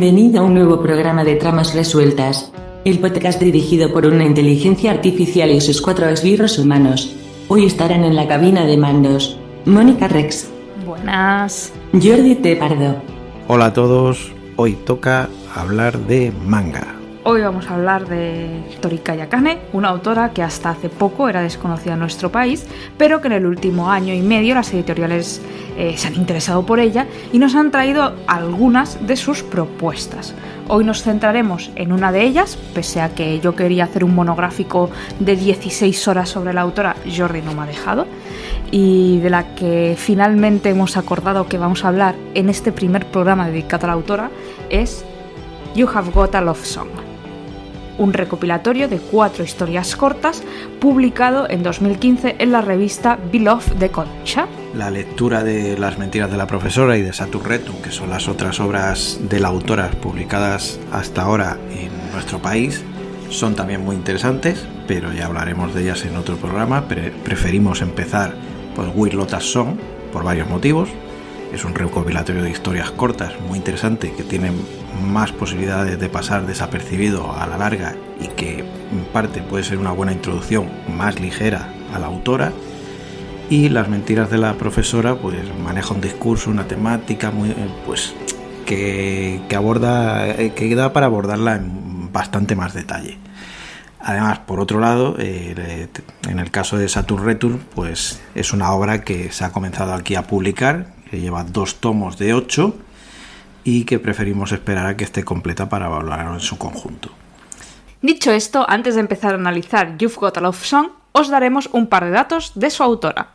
Bienvenido a un nuevo programa de Tramas Resueltas, el podcast dirigido por una inteligencia artificial y sus 4 esbirros humanos. Hoy estarán en la cabina de mandos Mónica Rex. Buenas. Jordi T. Pardo. Hola a todos, hoy toca hablar de manga. Hoy vamos a hablar de Torika Akane, una autora que hasta hace poco era desconocida en nuestro país, pero que en el último año y medio las editoriales se han interesado por ella y nos han traído algunas de sus propuestas. Hoy nos centraremos en una de ellas, pese a que yo quería hacer un monográfico de 16 horas sobre la autora, Jordi no me ha dejado, y de la que finalmente hemos acordado que vamos a hablar en este primer programa dedicado a la autora, es You Have Got a Love Song, un recopilatorio de 4 historias cortas publicado en 2015 en la revista Beloved de Kodansha. La lectura de Las mentiras de la profesora y de Saturn Return, que son las otras obras de la autora publicadas hasta ahora en nuestro país, son también muy interesantes, pero ya hablaremos de ellas en otro programa. Preferimos empezar por Weird Lotus Song por varios motivos. Es un recopilatorio de historias cortas muy interesante que tiene más posibilidades de pasar desapercibido a la larga y que en parte puede ser una buena introducción más ligera a la autora. Y Las mentiras de la profesora pues maneja un discurso, una temática muy que da para abordarla en bastante más detalle. Además, por otro lado, en el caso de Saturn Return, pues es una obra que se ha comenzado aquí a publicar, que lleva 2 tomos de 8 y que preferimos esperar a que esté completa para valorarlo en su conjunto. Dicho esto, antes de empezar a analizar You've Got a Love Song, os daremos un par de datos de su autora.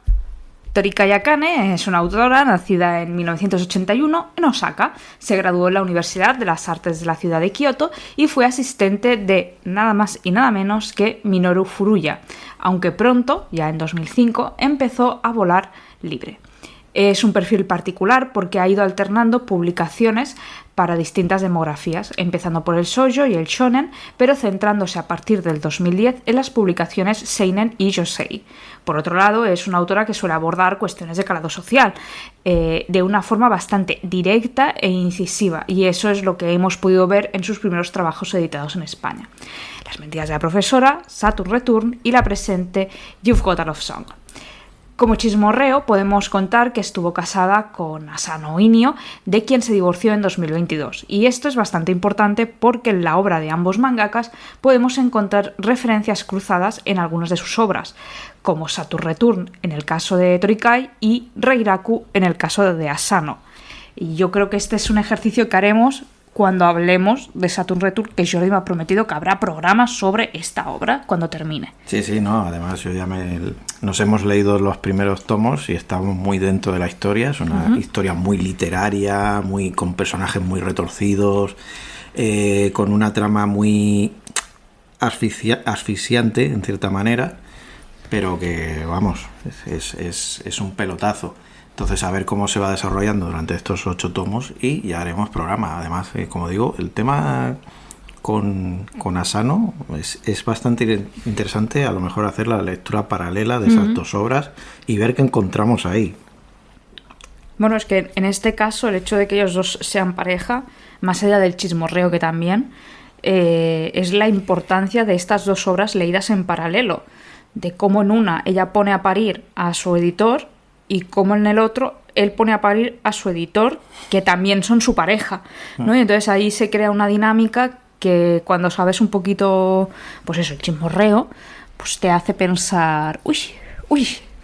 Torika Akane es una autora nacida en 1981 en Osaka. Se graduó en la Universidad de las Artes de la ciudad de Kioto y fue asistente de nada más y nada menos que Minoru Furuya, aunque pronto, ya en 2005, empezó a volar libre. Es un perfil particular porque ha ido alternando publicaciones para distintas demografías, empezando por el shoujo y el shonen, pero centrándose a partir del 2010 en las publicaciones seinen y yosei. Por otro lado, es una autora que suele abordar cuestiones de calado social de una forma bastante directa e incisiva, y eso es lo que hemos podido ver en sus primeros trabajos editados en España: Las mentiras de la profesora, Saturn Return y la presente You've Got a Love Song. Como chismorreo podemos contar que estuvo casada con Asano Inio, de quien se divorció en 2022. Y esto es bastante importante porque en la obra de ambos mangakas podemos encontrar referencias cruzadas en algunas de sus obras, como Saturn Return en el caso de Torikai y Reiraku en el caso de Asano. Y yo creo que este es un ejercicio que haremos cuando hablemos de Saturn Return, que Jordi me ha prometido que habrá programas sobre esta obra cuando termine. Sí, no, además yo nos hemos leído los primeros tomos y estamos muy dentro de la historia. Es una historia muy literaria, con personajes muy retorcidos, con una trama muy asfixiante en cierta manera, pero que, vamos, es un pelotazo. Entonces, a ver cómo se va desarrollando durante estos 8 tomos y ya haremos programa. Además, como digo, el tema con Asano es bastante interesante, a lo mejor hacer la lectura paralela de esas 2 obras y ver qué encontramos ahí. Bueno, es que en este caso el hecho de que ellos dos sean pareja, más allá del chismorreo que también, es la importancia de estas 2 obras leídas en paralelo, de cómo en una ella pone a parir a su editor y como en el otro él pone a parir a su editor, que también son su pareja, ¿no? Y entonces ahí se crea una dinámica que cuando sabes un poquito, pues eso, el chismorreo, pues te hace pensar, uy.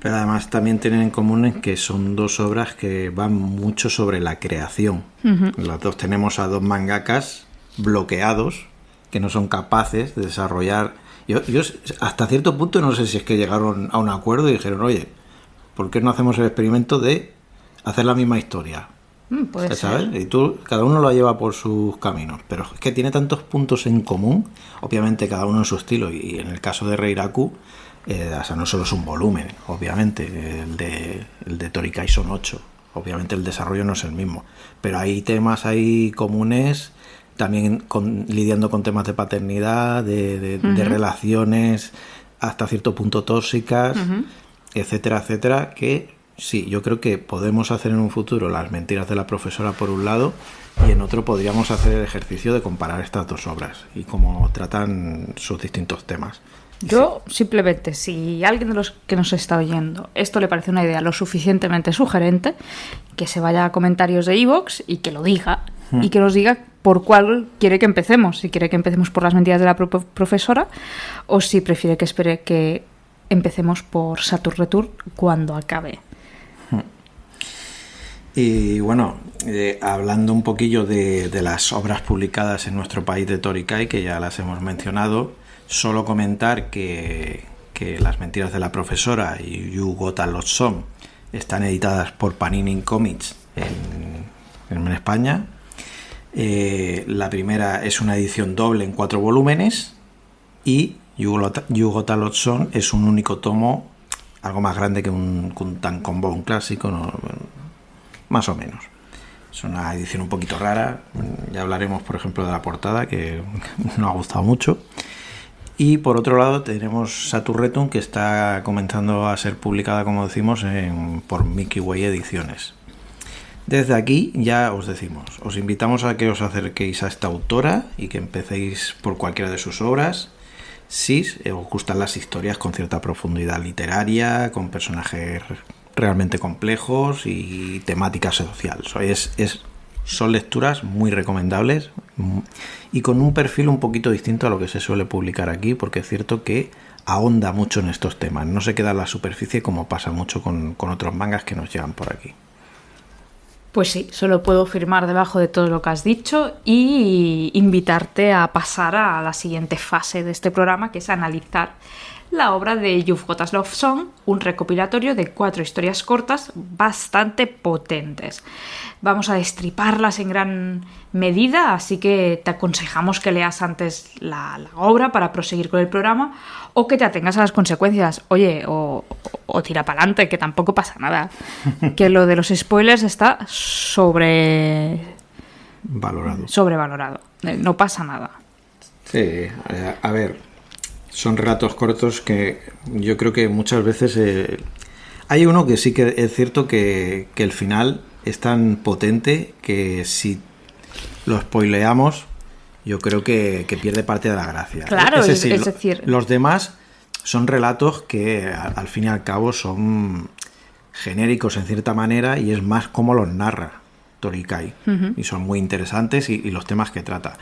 Pero además también tienen en común que son 2 obras que van mucho sobre la creación. Las 2 tenemos a 2 mangakas bloqueados que no son capaces de desarrollar. Yo hasta cierto punto no sé si es que llegaron a un acuerdo y dijeron, oye, ¿por qué no hacemos el experimento de hacer la misma historia? Puede ¿Sabes? ser. Y cada uno lo lleva por sus caminos, pero es que tiene tantos puntos en común, obviamente cada uno en su estilo, y en el caso de Reiraku, no solo es un volumen, obviamente, el de Torikai son 8, obviamente el desarrollo no es el mismo, pero hay temas ahí comunes, también lidiando con temas de paternidad, de relaciones hasta cierto punto tóxicas, etcétera, que sí, yo creo que podemos hacer en un futuro las mentiras de la profesora por un lado, y en otro podríamos hacer el ejercicio de comparar estas dos obras y cómo tratan sus distintos temas. Yo simplemente, si alguien de los que nos está oyendo esto le parece una idea lo suficientemente sugerente, que se vaya a comentarios de iVoox y que lo diga, y que nos diga por cuál quiere que empecemos, si quiere que empecemos por las mentiras de la profesora o si prefiere que espere que empecemos por Saturn Return cuando acabe. Y bueno, hablando un poquillo de las obras publicadas en nuestro país de Torikai, que ya las hemos mencionado, solo comentar que Las mentiras de la profesora y You Got a Lot Song están editadas por Panini Comics en España. La primera es una edición doble en 4 volúmenes y You Got a Lot Song es un único tomo, algo más grande que un tankōbon clásico, ¿no? Más o menos. Es una edición un poquito rara. Ya hablaremos, por ejemplo, de la portada, que nos ha gustado mucho. Y por otro lado tenemos Saturn Return, que está comenzando a ser publicada, como decimos, por Milky Way Ediciones. Desde aquí ya os decimos, os invitamos a que os acerquéis a esta autora y que empecéis por cualquiera de sus obras, si os gustan las historias con cierta profundidad literaria, con personajes realmente complejos y temática social. Son lecturas muy recomendables y con un perfil un poquito distinto a lo que se suele publicar aquí, porque es cierto que ahonda mucho en estos temas, no se queda en la superficie como pasa mucho con otros mangas que nos llegan por aquí. Pues sí, solo puedo firmar debajo de todo lo que has dicho y invitarte a pasar a la siguiente fase de este programa, que es analizar la obra de You've Got a Love Song, un recopilatorio de 4 historias cortas bastante potentes. Vamos a destriparlas en gran medida, así que te aconsejamos que leas antes la obra para proseguir con el programa o que te atengas a las consecuencias. Oye, o tira para adelante, que tampoco pasa nada. Que lo de los spoilers está sobrevalorado. No pasa nada. Sí, a ver, son relatos cortos que yo creo que muchas veces... hay uno que sí que es cierto que el final es tan potente que si lo spoileamos, yo creo que pierde parte de la gracia. Claro, es decir... Los demás son relatos que al fin y al cabo son genéricos en cierta manera y es más como los narra Torikai. Uh-huh. Y son muy interesantes y los temas que trata.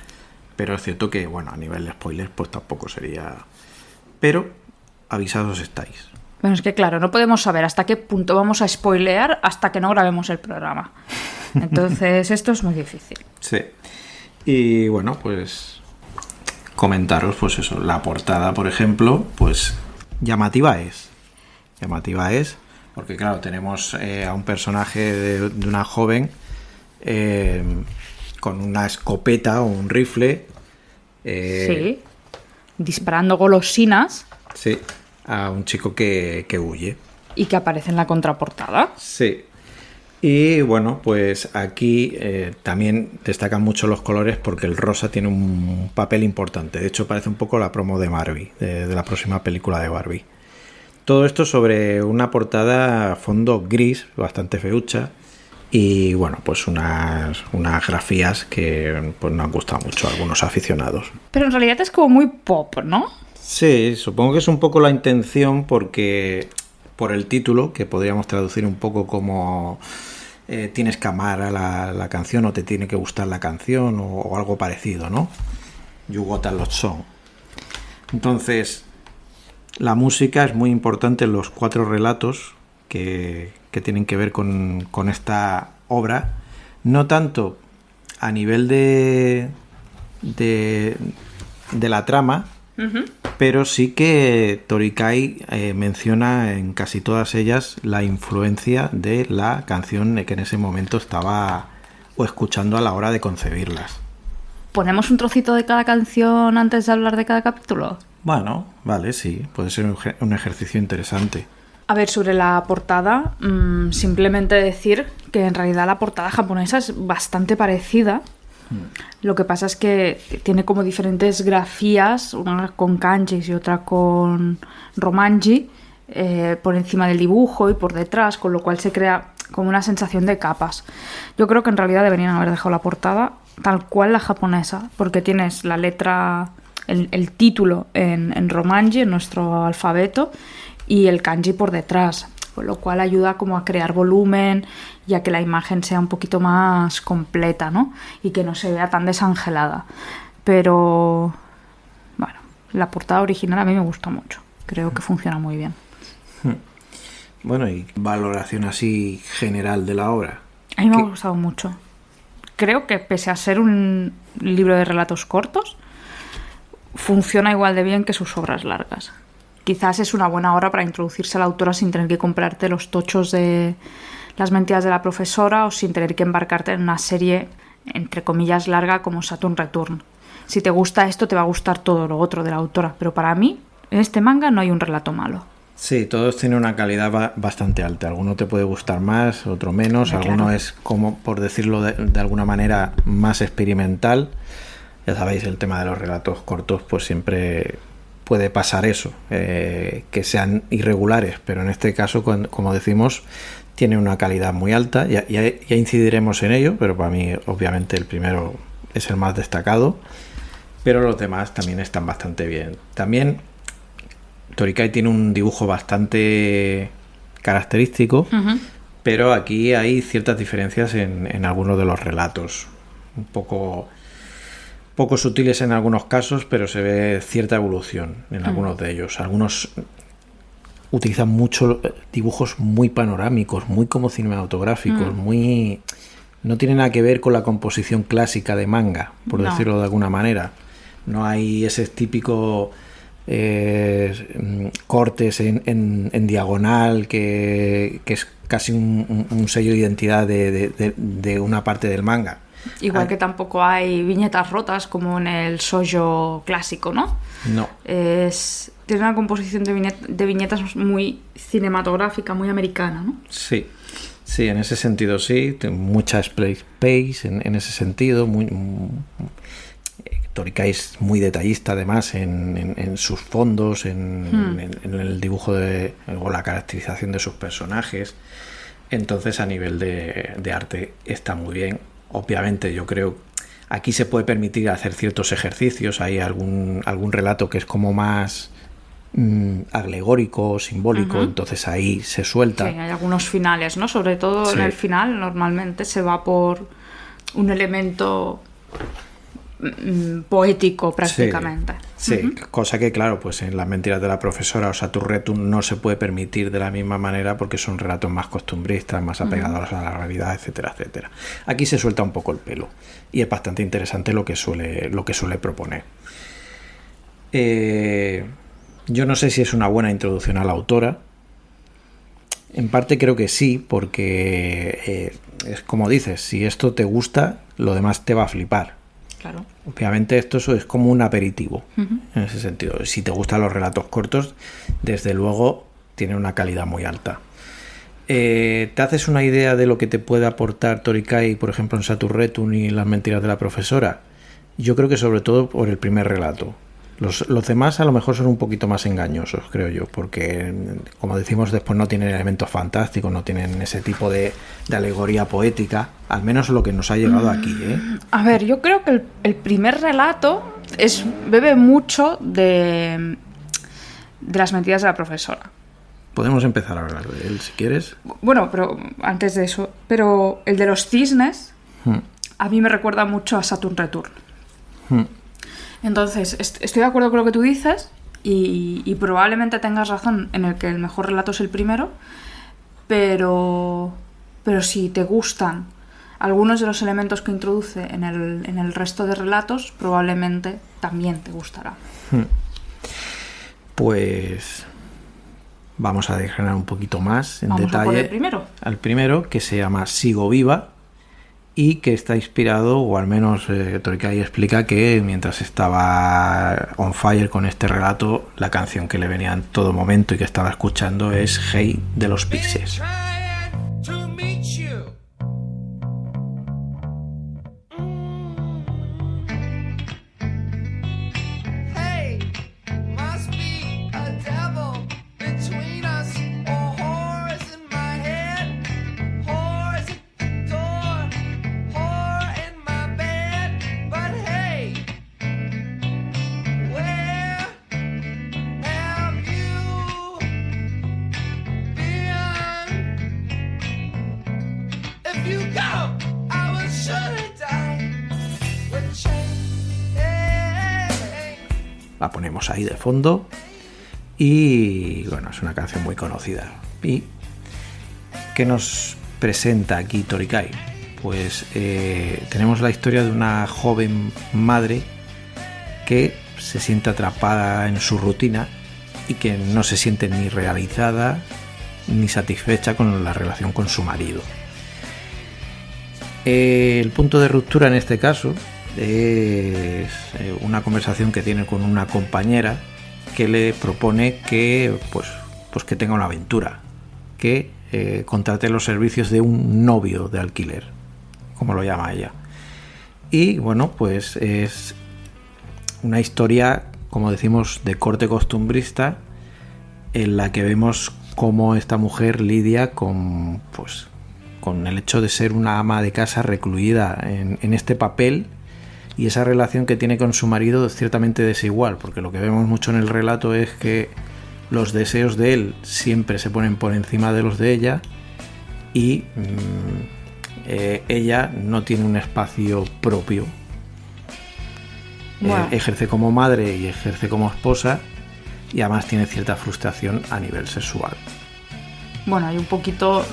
Pero es cierto que, bueno, a nivel de spoilers pues tampoco sería... Pero avisados estáis. Bueno, es que claro, no podemos saber hasta qué punto vamos a spoilear hasta que no grabemos el programa. Entonces esto es muy difícil. Sí. Y bueno, pues comentaros, pues eso, la portada, por ejemplo, pues llamativa es, porque claro, tenemos a un personaje de una joven con una escopeta o un rifle. Sí, disparando golosinas. Sí, a un chico que huye. Y que aparece en la contraportada. Sí. Y bueno, pues aquí también destacan mucho los colores porque el rosa tiene un papel importante. De hecho, parece un poco la promo de Barbie, de la próxima película de Barbie. Todo esto sobre una portada a fondo gris, bastante feucha. Y bueno, pues unas grafías que pues nos han gustado mucho a algunos aficionados. Pero en realidad es como muy pop, ¿no? Sí, supongo que es un poco la intención porque por el título, que podríamos traducir un poco como tienes que amar a la canción o te tiene que gustar la canción o algo parecido, ¿no? You Got a Lot Song. Entonces, la música es muy importante en los 4 relatos que tienen que ver con esta obra, no tanto a nivel de la trama, uh-huh, pero sí que Torikai menciona en casi todas ellas la influencia de la canción que en ese momento estaba escuchando a la hora de concebirlas. ¿Ponemos un trocito de cada canción antes de hablar de cada capítulo? Bueno, vale, sí, puede ser un ejercicio interesante. A ver, sobre la portada, simplemente decir que en realidad la portada japonesa es bastante parecida. Lo que pasa es que tiene como diferentes grafías, una con kanjis y otra con romanji, por encima del dibujo y por detrás, con lo cual se crea como una sensación de capas. Yo creo que en realidad deberían haber dejado la portada tal cual la japonesa, porque tienes la letra, el título en romanji, en nuestro alfabeto, y el kanji por detrás, con lo cual ayuda como a crear volumen y a que la imagen sea un poquito más completa, ¿no? Y que no se vea tan desangelada. Pero bueno, la portada original a mí me gusta mucho. Creo que funciona muy bien. Bueno, y valoración así general de la obra. A mí me ha gustado mucho. Creo que pese a ser un libro de relatos cortos, funciona igual de bien que sus obras largas. Quizás es una buena hora para introducirse a la autora sin tener que comprarte los tochos de Las mentiras de la profesora o sin tener que embarcarte en una serie, entre comillas, larga como Saturn Return. Si te gusta esto, te va a gustar todo lo otro de la autora, pero para mí, en este manga no hay un relato malo. Sí, todos tienen una calidad bastante alta. Alguno te puede gustar más, otro menos. Claro. Alguno es, como por decirlo de alguna manera, más experimental. Ya sabéis, el tema de los relatos cortos, pues siempre puede pasar eso, que sean irregulares, pero en este caso, como decimos, tiene una calidad muy alta. Ya incidiremos en ello, pero para mí, obviamente, el primero es el más destacado, pero los demás también están bastante bien. También Torikai tiene un dibujo bastante característico, pero aquí hay ciertas diferencias en algunos de los relatos, un poco sutiles en algunos casos, pero se ve cierta evolución en algunos de ellos. Algunos utilizan mucho dibujos muy panorámicos, muy como cinematográficos, muy... No tiene nada que ver con la composición clásica de manga, por decirlo de alguna manera. No hay ese típico cortes en diagonal que es casi un sello de identidad de una parte del manga. Igual que tampoco hay viñetas rotas como en el shoujo clásico, ¿no? No. Tiene una composición de viñetas muy cinematográfica, muy americana, ¿no? Sí, en ese sentido sí. Mucha space en ese sentido. Torikai es muy detallista además en sus fondos, en el dibujo o la caracterización de sus personajes. Entonces a nivel de arte está muy bien. Obviamente yo creo aquí se puede permitir hacer ciertos ejercicios. Hay algún relato que es como más alegórico, simbólico, entonces ahí se suelta. Sí, hay algunos finales, ¿no? Sobre todo en el final normalmente se va por un elemento poético prácticamente. Sí, cosa que claro, pues en Las mentiras de la profesora o Saturn Return no se puede permitir de la misma manera porque son relatos más costumbristas, más apegados a la realidad, etcétera, etcétera. Aquí se suelta un poco el pelo y es bastante interesante lo que suele proponer. Yo no sé si es una buena introducción a la autora. En parte creo que sí, porque es como dices, si esto te gusta, lo demás te va a flipar. Claro. Obviamente esto es como un aperitivo en ese sentido. Si te gustan los relatos cortos, desde luego tiene una calidad muy alta. ¿Te haces una idea de lo que te puede aportar Torikai, por ejemplo, en Saturn Return y Las mentiras de la profesora? Yo creo que sobre todo por el primer relato. Los demás a lo mejor son un poquito más engañosos, creo yo, porque, como decimos, después no tienen elementos fantásticos, no tienen ese tipo de alegoría poética, al menos lo que nos ha llegado aquí, ¿eh? A ver, yo creo que el primer relato bebe mucho de Las mentiras de la profesora. Podemos empezar a hablar de él, si quieres. Bueno, pero antes de eso, pero el de los cisnes a mí me recuerda mucho a Saturn Return. Entonces, estoy de acuerdo con lo que tú dices y probablemente tengas razón en el que el mejor relato es el primero, pero si te gustan algunos de los elementos que introduce en el resto de relatos, probablemente también te gustará. Pues vamos a desgranar un poquito más en Vamos detalle a por el primero. al primero, que se llama Sigo Viva, y que está inspirado, o al menos Torikai explica que mientras estaba on fire con este relato, la canción que le venía en todo momento y que estaba escuchando es Hey de los Pixies. Hey, must be a devil between us. La ponemos ahí de fondo y bueno, es una canción muy conocida. ¿Y qué nos presenta aquí Torikai? Pues tenemos la historia de una joven madre que se siente atrapada en su rutina y que no se siente ni realizada ni satisfecha con la relación con su marido. El punto de ruptura en este caso es una conversación que tiene con una compañera que le propone que pues que tenga una aventura, que contrate los servicios de un novio de alquiler, como lo llama ella. Y bueno, pues es una historia, como decimos, de corte costumbrista, en la que vemos cómo esta mujer lidia con el hecho de ser una ama de casa recluida en este papel, y esa relación que tiene con su marido es ciertamente desigual, porque lo que vemos mucho en el relato es que los deseos de él siempre se ponen por encima de los de ella, y ella no tiene un espacio propio. Bueno. Ejerce como madre y ejerce como esposa, y además tiene cierta frustración a nivel sexual. Bueno, hay un poquito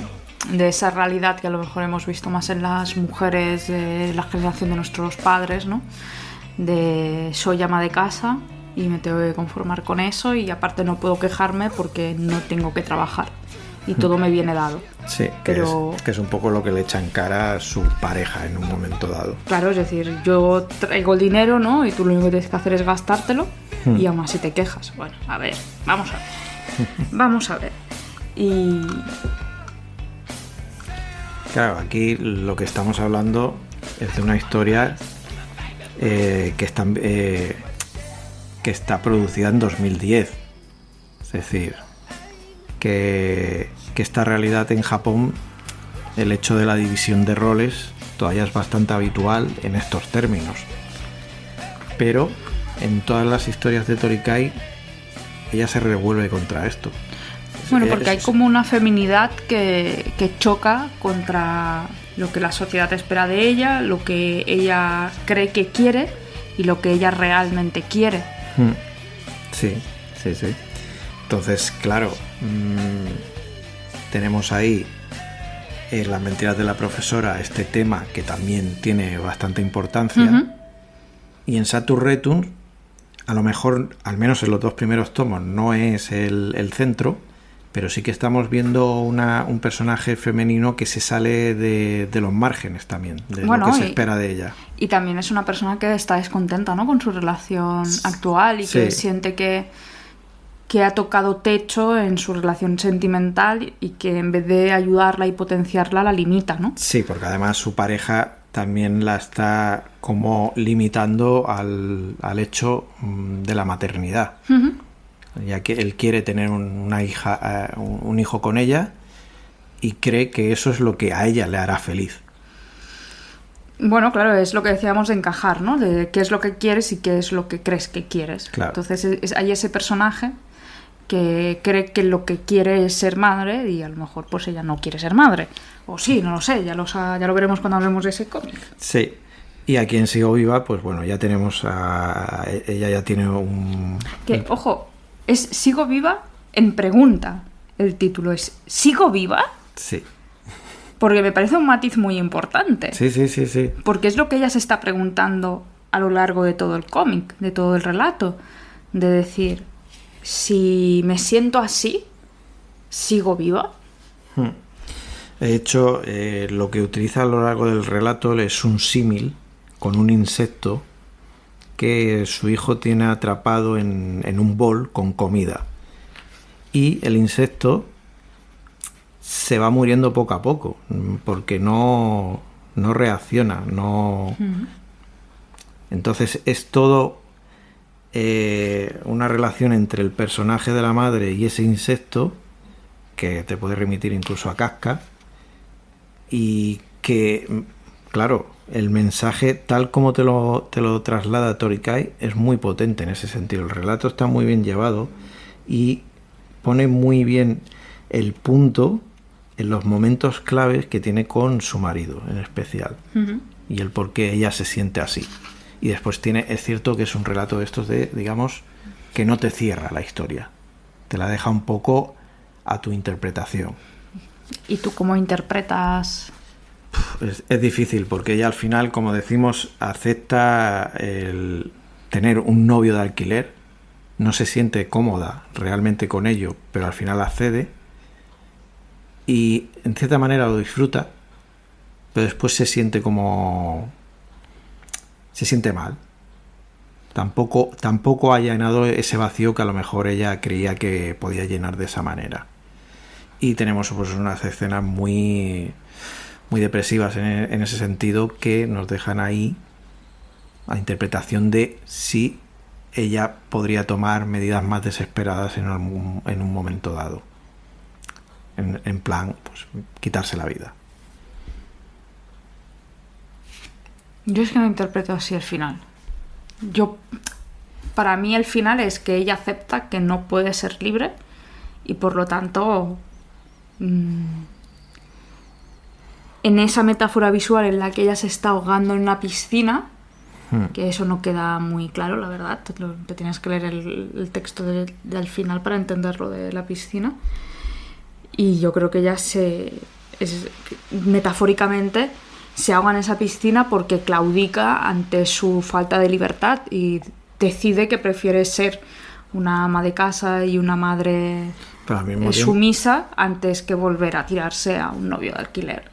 de esa realidad que a lo mejor hemos visto más en las mujeres de la generación de nuestros padres, ¿no? De soy ama de casa y me tengo que conformar con eso, y aparte no puedo quejarme porque no tengo que trabajar y todo me viene dado. Sí, que es un poco lo que le echa en cara a su pareja en un momento dado. Claro, es decir, yo traigo el dinero, ¿no? Y tú lo único que tienes que hacer es gastártelo y aún así te quejas. Bueno, a ver, vamos a ver. Vamos a ver. Y claro, aquí lo que estamos hablando es de una historia que está producida en 2010. Es decir, que esta realidad en Japón, el hecho de la división de roles todavía es bastante habitual en estos términos. Pero en todas las historias de Torikai, ella se revuelve contra esto. Bueno, porque hay como una feminidad que choca contra lo que la sociedad espera de ella, lo que ella cree que quiere y lo que ella realmente quiere. Sí. Entonces, claro, tenemos ahí en Las mentiras de la profesora este tema que también tiene bastante importancia. Y en Saturn Return, a lo mejor, al menos en los dos primeros tomos, no es el centro, pero sí que estamos viendo un personaje femenino que se sale de los márgenes también, de lo que se espera de ella. Y también es una persona que está descontenta, ¿no?, con su relación actual y que siente que ha tocado techo en su relación sentimental y que en vez de ayudarla y potenciarla, la limita, ¿no? Sí, porque además su pareja también la está como limitando al hecho de la maternidad. Ya que él quiere tener una hija, un hijo con ella, y cree que eso es lo que a ella le hará feliz. Bueno, claro, es lo que decíamos de encajar, ¿no? De qué es lo que quieres y qué es lo que crees que quieres. Claro. Entonces hay ese personaje que cree que lo que quiere es ser madre, y a lo mejor pues ella no quiere ser madre. O sí, no lo sé, ya lo veremos cuando hablemos de ese cómic. Sí. Y aquí en Sigo Viva, pues bueno, ya tenemos ella ya tiene un... Que, ojo, es Sigo Viva en pregunta. El título es ¿Sigo viva? Sí. Porque me parece un matiz muy importante. Sí. Porque es lo que ella se está preguntando a lo largo de todo el cómic, de todo el relato. De decir, si me siento así, ¿sigo viva? De hecho, lo que utiliza a lo largo del relato es un símil con un insecto que su hijo tiene atrapado en un bol con comida. Y el insecto se va muriendo poco a poco porque no reacciona, no. Entonces es todo una relación entre el personaje de la madre y ese insecto, que te puede remitir incluso a Kafka, y que, claro, el mensaje tal como te lo traslada Torikai es muy potente en ese sentido. El relato está muy bien llevado y pone muy bien el punto en los momentos claves que tiene con su marido en especial, y el por qué ella se siente así. Y después es cierto que es un relato de estos de, digamos, que no te cierra la historia. Te la deja un poco a tu interpretación. ¿Y tú cómo interpretas? Es difícil porque ella al final, como decimos, acepta el tener un novio de alquiler, no se siente cómoda realmente con ello, pero al final accede y en cierta manera lo disfruta, pero después se siente mal. Tampoco ha llenado ese vacío que a lo mejor ella creía que podía llenar de esa manera. Y tenemos pues unas escenas muy depresivas en ese sentido, que nos dejan ahí a interpretación de si ella podría tomar medidas más desesperadas en un momento dado. En plan, pues quitarse la vida. Yo es que no interpreto así el final. Para mí el final es que ella acepta que no puede ser libre y por lo tanto en esa metáfora visual en la que ella se está ahogando en una piscina, que eso no queda muy claro, la verdad, te tienes que leer el texto del final para entenderlo de la piscina, y yo creo que ella metafóricamente se ahoga en esa piscina porque claudica ante su falta de libertad y decide que prefiere ser una ama de casa y una madre sumisa antes que volver a tirarse a un novio de alquiler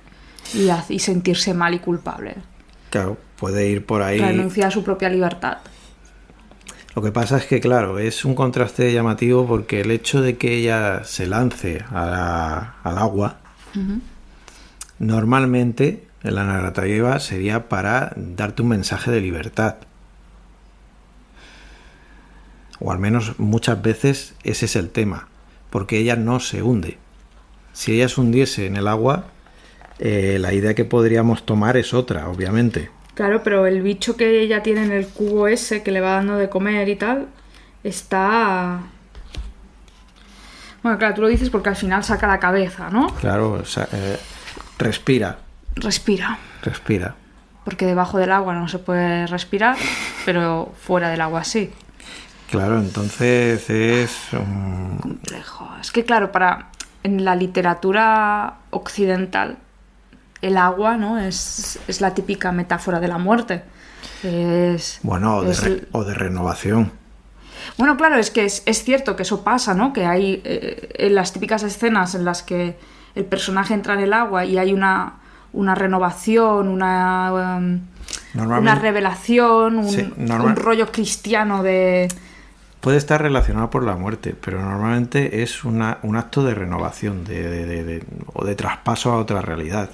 y sentirse mal y culpable. Claro, puede ir por ahí. Renuncia a su propia libertad. Lo que pasa es que, claro, es un contraste llamativo porque el hecho de que ella se lance al agua, normalmente en la narrativa sería para darte un mensaje de libertad. O al menos muchas veces ese es el tema, porque ella no se hunde. Si ella se hundiese en el agua, la idea que podríamos tomar es otra, obviamente. Claro, pero el bicho que ella tiene en el cubo ese que le va dando de comer y tal, está... Bueno, claro, tú lo dices porque al final saca la cabeza, ¿no? Claro, respira. Respira. Porque debajo del agua no se puede respirar, pero fuera del agua sí. Claro, entonces es... complejo. Es que claro, en la literatura occidental, el agua, ¿no? es la típica metáfora de la muerte. O de renovación. Bueno, claro, es que es cierto que eso pasa, ¿no? Que hay en las típicas escenas en las que el personaje entra en el agua y hay una renovación, una revelación, un rollo cristiano de... Puede estar relacionado por la muerte, pero normalmente es un acto de renovación o de traspaso a otra realidad.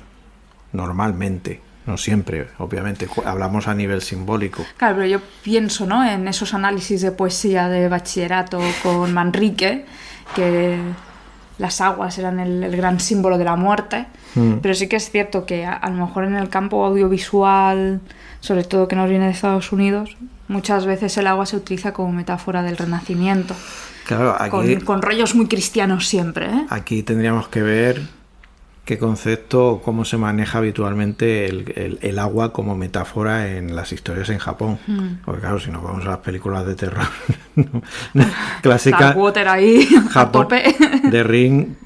Normalmente, no siempre, obviamente, hablamos a nivel simbólico. Claro, pero yo pienso, ¿no?, en esos análisis de poesía de bachillerato con Manrique, que las aguas eran el gran símbolo de la muerte, pero sí que es cierto que a lo mejor en el campo audiovisual, sobre todo que nos viene de Estados Unidos, muchas veces el agua se utiliza como metáfora del renacimiento. Claro, aquí, con rollos muy cristianos siempre, ¿eh? Aquí tendríamos que ver qué concepto, cómo se maneja habitualmente el agua como metáfora en las historias en Japón. Porque claro, si nos vamos a las películas de terror clásicas, Darkwater ahí, Japón, a tope. The Ring,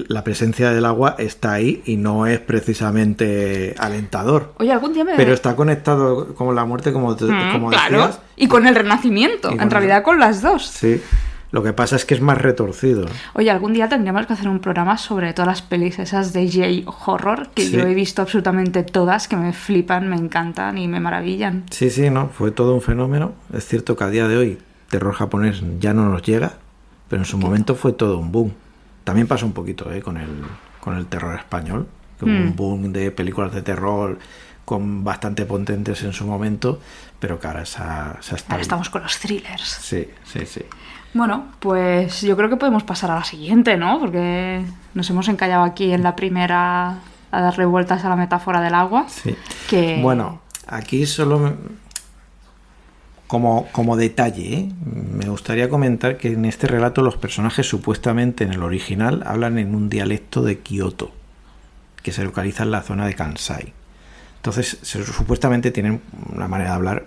la presencia del agua está ahí y no es precisamente alentador. Oye, algún día pero está conectado con la muerte, como claro, decías. Y con el renacimiento, en realidad con las dos. Sí. Lo que pasa es que es más retorcido. Oye, algún día tendríamos que hacer un programa sobre todas las pelis esas de J-horror, que yo he visto absolutamente todas, que me flipan, me encantan y me maravillan. Sí, no, fue todo un fenómeno. Es cierto que a día de hoy terror japonés ya no nos llega, pero en su momento fue todo un boom. También pasó un poquito con el terror español, que hubo un boom de películas de terror con bastante potentes en su momento, pero que ahora ahora estamos con los thrillers. Sí. Bueno, pues yo creo que podemos pasar a la siguiente, ¿no? Porque nos hemos encallado aquí en la primera a darle vueltas a la metáfora del agua. Sí. Que... Bueno, aquí solo como detalle, me gustaría comentar que en este relato los personajes supuestamente en el original hablan en un dialecto de Kioto, que se localiza en la zona de Kansai. Entonces, supuestamente tienen una manera de hablar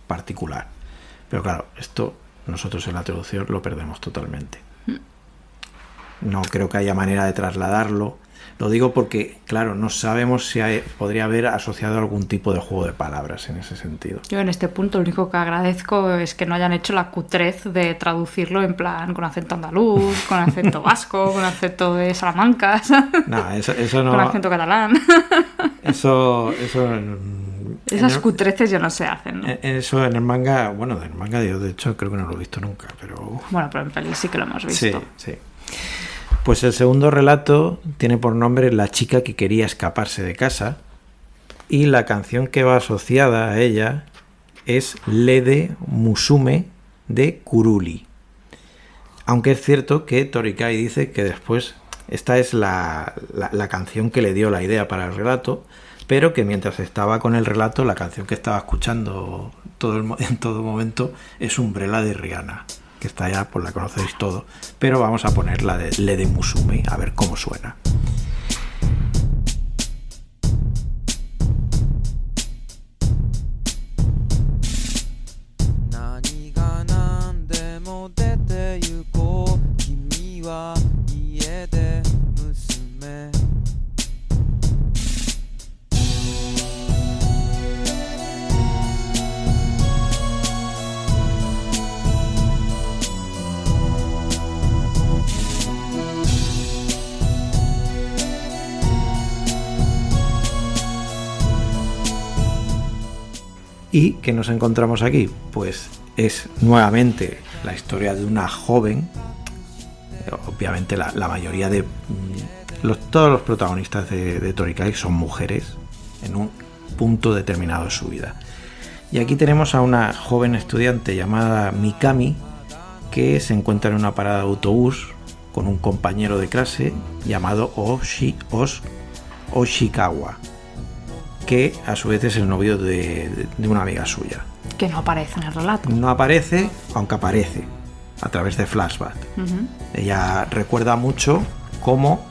particular. Pero claro, esto nosotros en la traducción lo perdemos totalmente. No creo que haya manera de trasladarlo. Lo digo porque, claro, no sabemos si podría haber asociado algún tipo de juego de palabras en ese sentido. Yo en este punto lo único que agradezco es que no hayan hecho la cutrez de traducirlo en plan con acento andaluz, con acento vasco, con acento de Salamanca, No, eso no. con acento catalán. Eso Esas cutreces ya no se hacen, ¿no? Eso en el manga, bueno, del manga yo de hecho creo que no lo he visto nunca, pero... Bueno, pero en peli sí que lo hemos visto. Sí, sí. Pues el segundo relato tiene por nombre La chica que quería escaparse de casa, y la canción que va asociada a ella es Lede Musume de Kuruli. Aunque es cierto que Torikai dice que después esta es la canción que le dio la idea para el relato, pero que mientras estaba con el relato la canción que estaba escuchando en todo momento es Umbrella de Rihanna, que está ya, pues la conocéis todo, pero vamos a poner la de Lede Musume a ver cómo suena. ¿Y qué nos encontramos aquí? Pues es nuevamente la historia de una joven. Obviamente la mayoría de todos los protagonistas de Torikai son mujeres en un punto determinado de su vida. Y aquí tenemos a una joven estudiante llamada Mikami, que se encuentra en una parada de autobús con un compañero de clase llamado Oshikawa, que a su vez es el novio de una amiga suya. Que no aparece en el relato. No aparece, aunque aparece a través de flashback. Uh-huh. Ella recuerda mucho cómo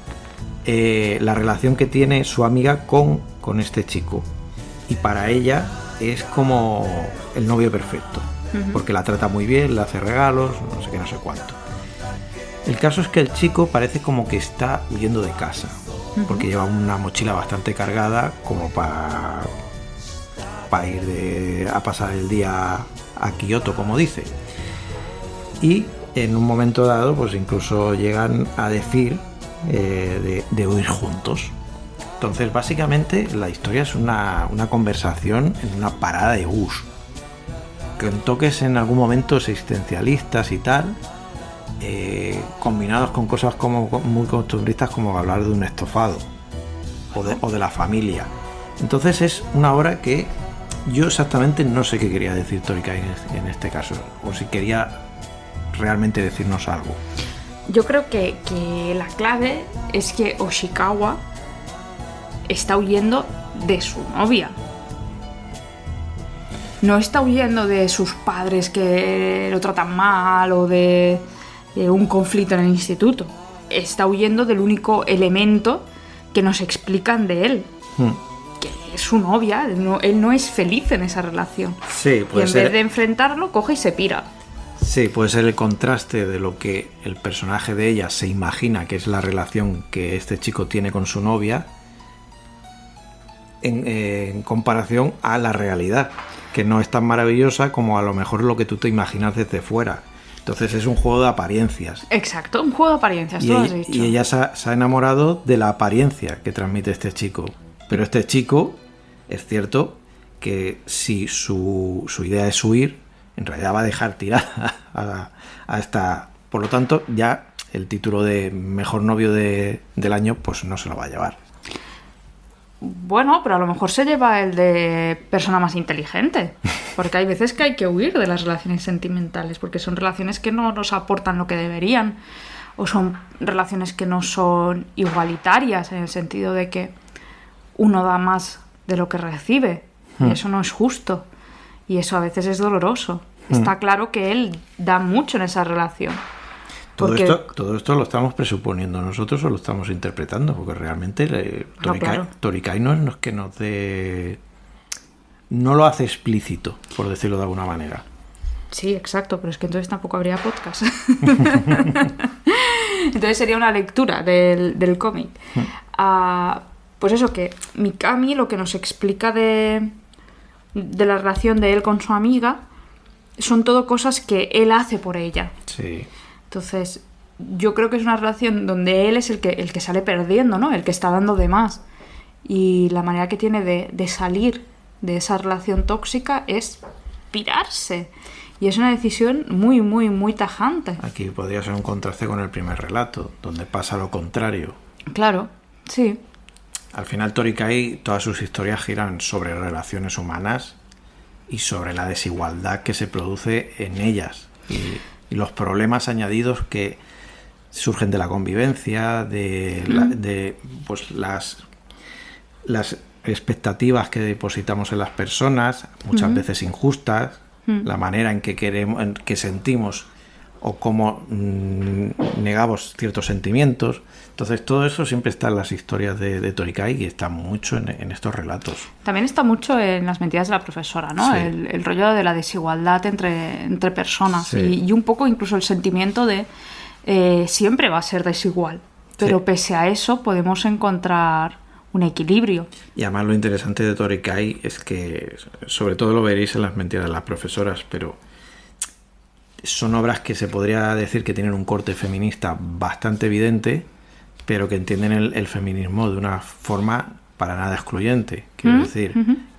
la relación que tiene su amiga con este chico. Y para ella es como el novio perfecto. Uh-huh. Porque la trata muy bien, le hace regalos, no sé qué, no sé cuánto. El caso es que el chico parece como que está huyendo de casa. Porque lleva una mochila bastante cargada como para ir a pasar el día a Kioto, como dice. Y en un momento dado pues incluso llegan a decir de huir juntos. Entonces básicamente la historia es una conversación en una parada de bus, con toques en algún momento existencialistas y tal, combinados con cosas como muy costumbristas, como hablar de un estofado o de la familia. Entonces es una obra que yo exactamente no sé qué quería decir Torikai en este caso, o si quería realmente decirnos algo. Yo creo que la clave es que Oshikawa está huyendo de su novia. No está huyendo de sus padres que lo tratan mal o de un conflicto en el instituto. Está huyendo del único elemento que nos explican de él, que es su novia. Él no es feliz en esa relación. Sí, puede ser. Y en vez de enfrentarlo, coge y se pira. Sí, puede ser el contraste de lo que el personaje de ella se imagina que es la relación que este chico tiene con su novia en comparación a la realidad, que no es tan maravillosa como a lo mejor lo que tú te imaginas desde fuera. Entonces es un juego de apariencias. Exacto, un juego de apariencias, tú lo has dicho. Y ella se ha enamorado de la apariencia que transmite este chico. Pero este chico, es cierto que si su idea es huir, en realidad va a dejar tirada a esta... Por lo tanto, ya el título de mejor novio del año pues no se lo va a llevar. Bueno, pero a lo mejor se lleva el de persona más inteligente, porque hay veces que hay que huir de las relaciones sentimentales, porque son relaciones que no nos aportan lo que deberían, o son relaciones que no son igualitarias, en el sentido de que uno da más de lo que recibe, y eso no es justo, y eso a veces es doloroso. Está claro que él da mucho en esa relación. Todo esto lo estamos presuponiendo nosotros o lo estamos interpretando, porque realmente Torikai no es que nos dé... No lo hace explícito, por decirlo de alguna manera. Sí, exacto, pero es que entonces tampoco habría podcast. Entonces sería una lectura del cómic. Pues eso, que Mikami lo que nos explica de la relación de él con su amiga son todo cosas que él hace por ella. Sí. Entonces, yo creo que es una relación donde él es el que sale perdiendo, ¿no? El que está dando de más. Y la manera que tiene de salir de esa relación tóxica es pirarse. Y es una decisión muy, muy, muy tajante. Aquí podría ser un contraste con el primer relato, donde pasa lo contrario. Claro, sí. Al final, Torikai, todas sus historias giran sobre relaciones humanas y sobre la desigualdad que se produce en ellas y los problemas añadidos que surgen de la convivencia, de pues las expectativas que depositamos en las personas, muchas veces injustas, la manera en que queremos, en que sentimos o cómo negamos ciertos sentimientos. Entonces todo eso siempre está en las historias de Torikai y está mucho en estos relatos. También está mucho en las mentiras de la profesora, ¿no? Sí. El rollo de la desigualdad entre personas, Sí. y un poco incluso el sentimiento de siempre va a ser desigual, pero Sí. pese a eso podemos encontrar un equilibrio. Y además lo interesante de Torikai es que, sobre todo lo veréis en las mentiras de las profesoras, pero son obras que se podría decir que tienen un corte feminista bastante evidente, pero que entienden el feminismo de una forma para nada excluyente. Quiero decir,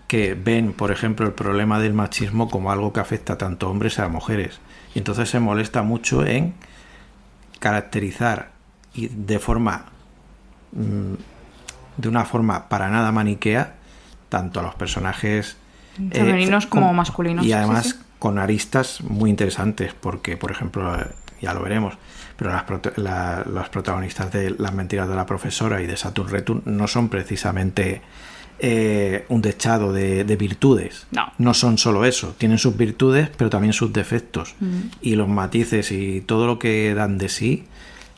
que ven, por ejemplo, el problema del machismo como algo que afecta tanto a hombres a mujeres. Y entonces se molesta mucho en caracterizar y de una forma para nada maniquea tanto a los personajes Femeninos como masculinos. y además Sí, sí. con aristas muy interesantes, porque por ejemplo, ya lo veremos, pero las protagonistas de Las mentiras de la profesora y de Saturn Return no son precisamente un dechado de virtudes. No son solo eso, tienen sus virtudes pero también sus defectos, y los matices y todo lo que dan de sí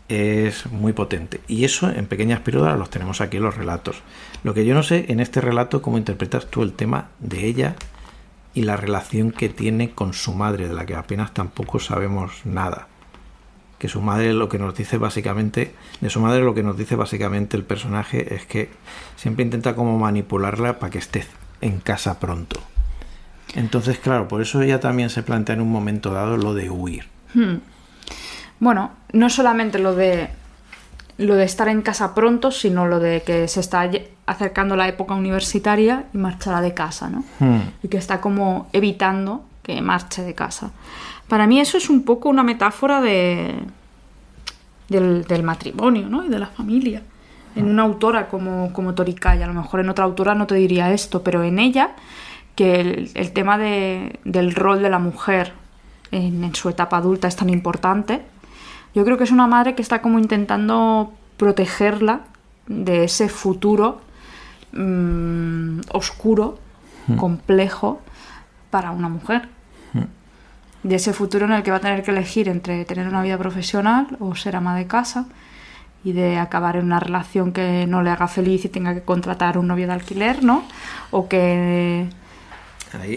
es muy potente, y eso en pequeñas píldoras los tenemos aquí en los relatos. Lo que yo no sé en este relato, cómo interpretas tú el tema de ella y la relación que tiene con su madre, de la que apenas tampoco sabemos nada. Que su madre lo que nos dice básicamente, de su madre lo que nos dice básicamente el personaje es que siempre intenta como manipularla para que esté en casa pronto. Entonces, claro, por eso ella también se plantea en un momento dado lo de huir. Bueno, no solamente lo de estar en casa pronto, sino lo de que se está acercando la época universitaria y marchará de casa, ¿no? Y que está como evitando que marche de casa. Para mí eso es un poco una metáfora del matrimonio, ¿no? Y de la familia. En una autora como Torikai, a lo mejor en otra autora no te diría esto, pero en ella, que el tema del rol de la mujer en su etapa adulta es tan importante. Yo creo que es una madre que está como intentando protegerla de ese futuro oscuro, complejo para una mujer. De ese futuro en el que va a tener que elegir entre tener una vida profesional o ser ama de casa, y de acabar en una relación que no le haga feliz y tenga que contratar un novio de alquiler, ¿no? O que...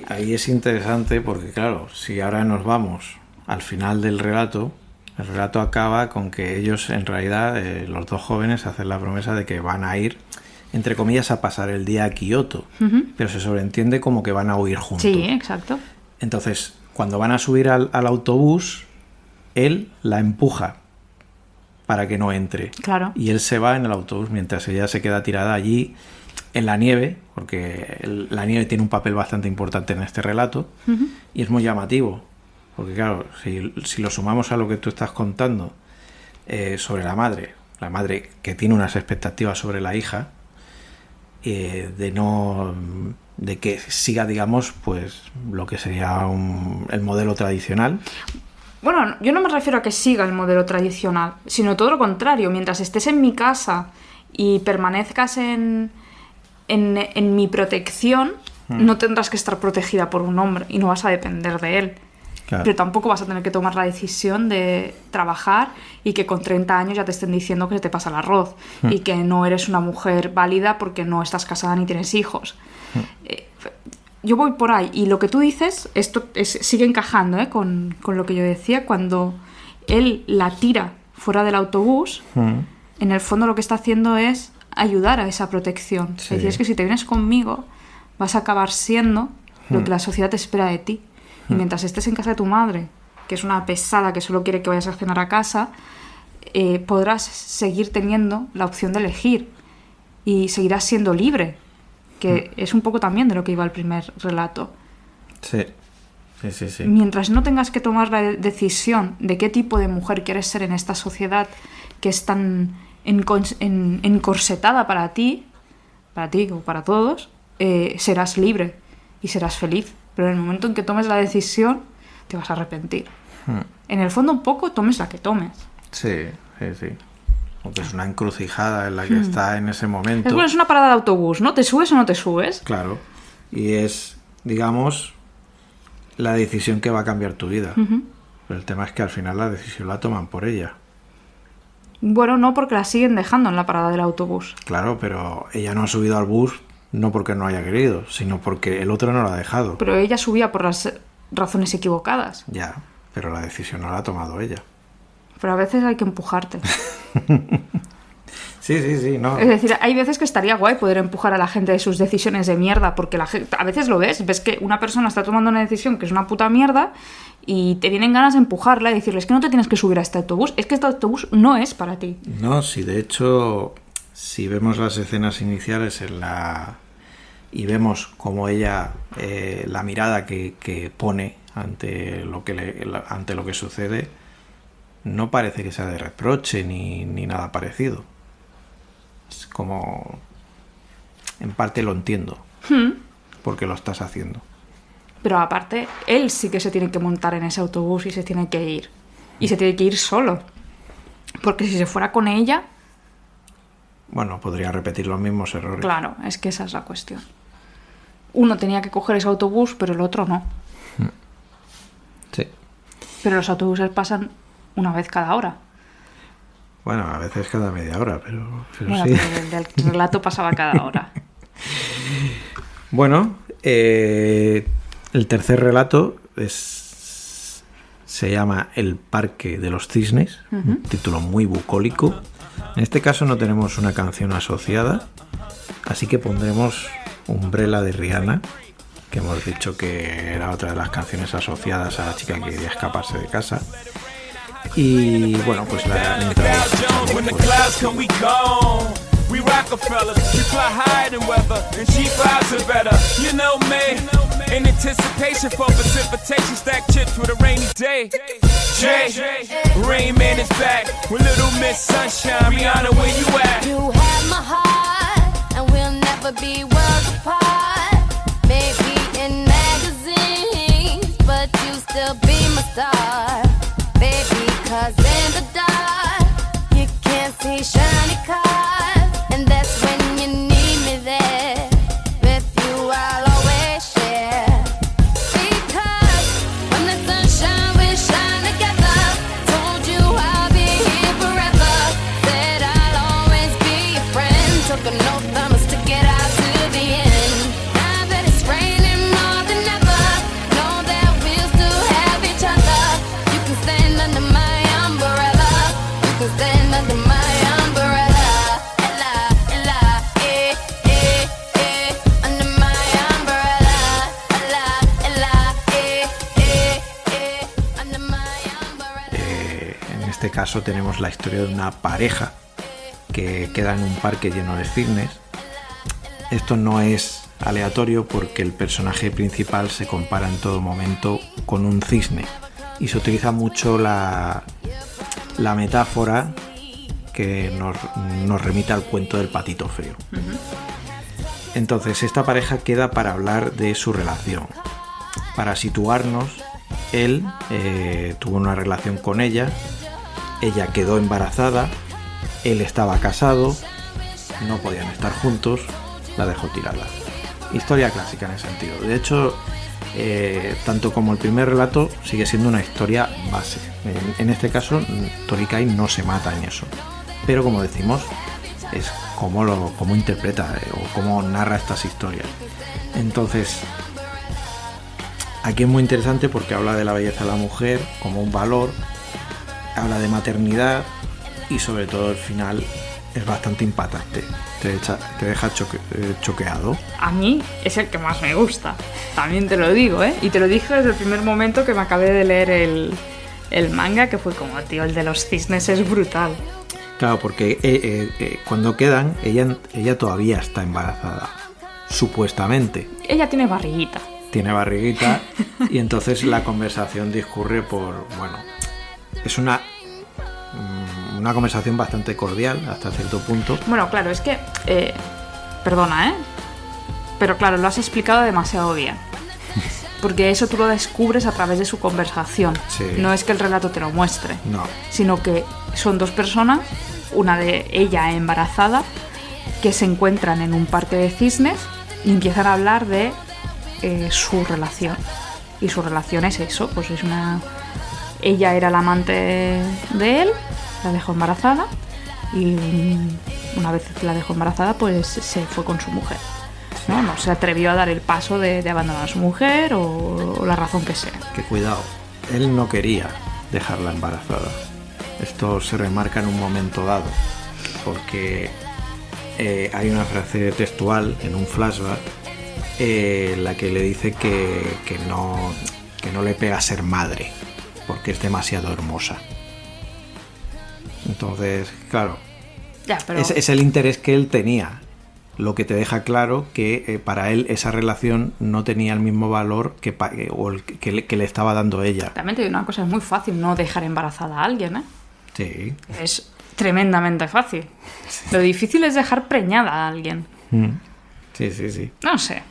Ahí es interesante porque, claro, si ahora nos vamos al final del relato, el relato acaba con que ellos, en realidad, los dos jóvenes hacen la promesa de que van a ir, entre comillas, a pasar el día a Kioto, pero se sobreentiende como que van a huir juntos. Sí, exacto. Entonces, cuando van a subir al autobús, él la empuja para que no entre. Claro. Y él se va en el autobús mientras ella se queda tirada allí en la nieve, porque la nieve tiene un papel bastante importante en este relato, y es muy llamativo, porque claro, si lo sumamos a lo que tú estás contando sobre la madre que tiene unas expectativas sobre la hija, de que siga, digamos, pues lo que sería el modelo tradicional. Bueno, yo no me refiero a que siga el modelo tradicional, sino todo lo contrario. Mientras estés en mi casa y permanezcas en mi protección, no tendrás que estar protegida por un hombre y no vas a depender de él. Claro. Pero tampoco vas a tener que tomar la decisión de trabajar y que con 30 años ya te estén diciendo que se te pasa el arroz y que no eres una mujer válida porque no estás casada ni tienes hijos. yo voy por ahí. Y lo que tú dices, sigue encajando con lo que yo decía. Cuando él la tira fuera del autobús, en el fondo lo que está haciendo es ayudar a esa protección. Sí. Es decir, es que si te vienes conmigo, vas a acabar siendo lo que la sociedad te espera de ti. Y mientras estés en casa de tu madre, que es una pesada que solo quiere que vayas a cenar a casa, podrás seguir teniendo la opción de elegir y seguirás siendo libre, que es un poco también de lo que iba el primer relato. Sí. Mientras no tengas que tomar la decisión de qué tipo de mujer quieres ser en esta sociedad que es tan encorsetada para ti o para todos, serás libre y serás feliz. Pero en el momento en que tomes la decisión, te vas a arrepentir. En el fondo, un poco, tomes la que tomes. Sí. Porque es una encrucijada en la que está en ese momento. Es una parada de autobús, ¿no? ¿Te subes o no te subes? Claro. Y es, digamos, la decisión que va a cambiar tu vida. Pero el tema es que al final la decisión la toman por ella. Bueno, no, porque la siguen dejando en la parada del autobús. Claro, pero ella no ha subido al bus no porque no haya querido, sino porque el otro no la ha dejado. Pero ella subía por las razones equivocadas. Ya, pero la decisión no la ha tomado ella. Pero a veces hay que empujarte. Sí, no. Es decir, hay veces que estaría guay poder empujar a la gente de sus decisiones de mierda, porque la gente, a veces lo ves que una persona está tomando una decisión que es una puta mierda y te vienen ganas de empujarla y decirles que no te tienes que subir a este autobús, es que este autobús no es para ti. No, sí, de hecho, si vemos las escenas iniciales y vemos como ella, la mirada que pone ante lo que sucede, no parece que sea de reproche ni nada parecido. Es como, en parte lo entiendo, porque lo estás haciendo. Pero aparte, él sí que se tiene que montar en ese autobús y se tiene que ir. Y se tiene que ir solo. Porque si se fuera con ella... Bueno, podría repetir los mismos errores. Claro, es que esa es la cuestión. Uno tenía que coger ese autobús, pero el otro no. Sí. Pero los autobuses pasan una vez cada hora. Bueno, a veces cada media hora, pero bueno, sí. Pero el del relato pasaba cada hora. Bueno, el tercer relato se llama El Parque de los Cisnes, un título muy bucólico. En este caso no tenemos una canción asociada, así que pondremos Umbrella de Rihanna, que hemos dicho que era otra de las canciones asociadas a la chica que quería escaparse de casa. Y bueno, pues We Rockefellers, we fly higher than weather, and cheap vibes are better. You know me, in anticipation for precipitation, stack chips with a rainy day. Jay, Rain Man is back with Little Miss Sunshine. Rihanna, where you at? You have my heart, and we'll never be worlds apart. Maybe in magazines, but you still be my star. Baby, 'cause in the dark, you can't see shiny cars. And that's when you need me there. With you I'll always share. Because when the sunshine we shine together. Told you I'll be here forever. Said I'll always be your friend. Took an oath I must stick it out to the end. Now that it's raining more than ever, know that we'll still have each other. You can stand under my umbrella. You can stand under my umbrella. En este caso tenemos la historia de una pareja que queda en un parque lleno de cisnes. Esto no es aleatorio porque el personaje principal se compara en todo momento con un cisne y se utiliza mucho la metáfora que nos remite al cuento del patito feo. Entonces esta pareja queda para hablar de su relación. Para situarnos, él tuvo una relación con ella quedó embarazada, él estaba casado, no podían estar juntos, la dejó tirada. Historia clásica en ese sentido. De hecho, tanto como el primer relato sigue siendo una historia base. En este caso, Tori-Kai no se mata en eso. Pero como decimos, es cómo interpreta o cómo narra estas historias. Entonces, Aquí es muy interesante porque habla de la belleza de la mujer como un valor, habla de maternidad y sobre todo el final es bastante impactante. Te deja choqueado. A mí es el que más me gusta, también te lo digo, ¿eh? Y te lo dije desde el primer momento que me acabé de leer el manga, que fue como, tío, el de los cisnes es brutal. Claro, porque cuando quedan, ella todavía está embarazada, supuestamente. Ella tiene barriguita. Tiene barriguita y entonces la conversación discurre por, bueno, es una conversación bastante cordial hasta cierto punto. Bueno, claro, es que, perdona, pero claro, lo has explicado demasiado bien. Porque eso tú lo descubres a través de su conversación. Sí. No es que el relato te lo muestre. No. Sino que son dos personas, una de ella embarazada, que se encuentran en un parque de cisnes y empiezan a hablar de su relación. Y su relación es eso, pues es una... Ella era la amante de él, la dejó embarazada y una vez la dejó embarazada pues se fue con su mujer. No se atrevió a dar el paso de abandonar a su mujer o la razón que sea. Que cuidado, él no quería dejarla embarazada. Esto se remarca en un momento dado porque hay una frase textual en un flashback la que le dice que no le pega ser madre porque es demasiado hermosa. Entonces, claro, ya, pero... es el interés que él tenía, lo que te deja claro que para él esa relación no tenía el mismo valor que le estaba dando ella. Realmente hay una cosa, es muy fácil no dejar embarazada a alguien, ¿eh? Sí. Es tremendamente fácil. Lo difícil es dejar preñada a alguien. Sí. No sé.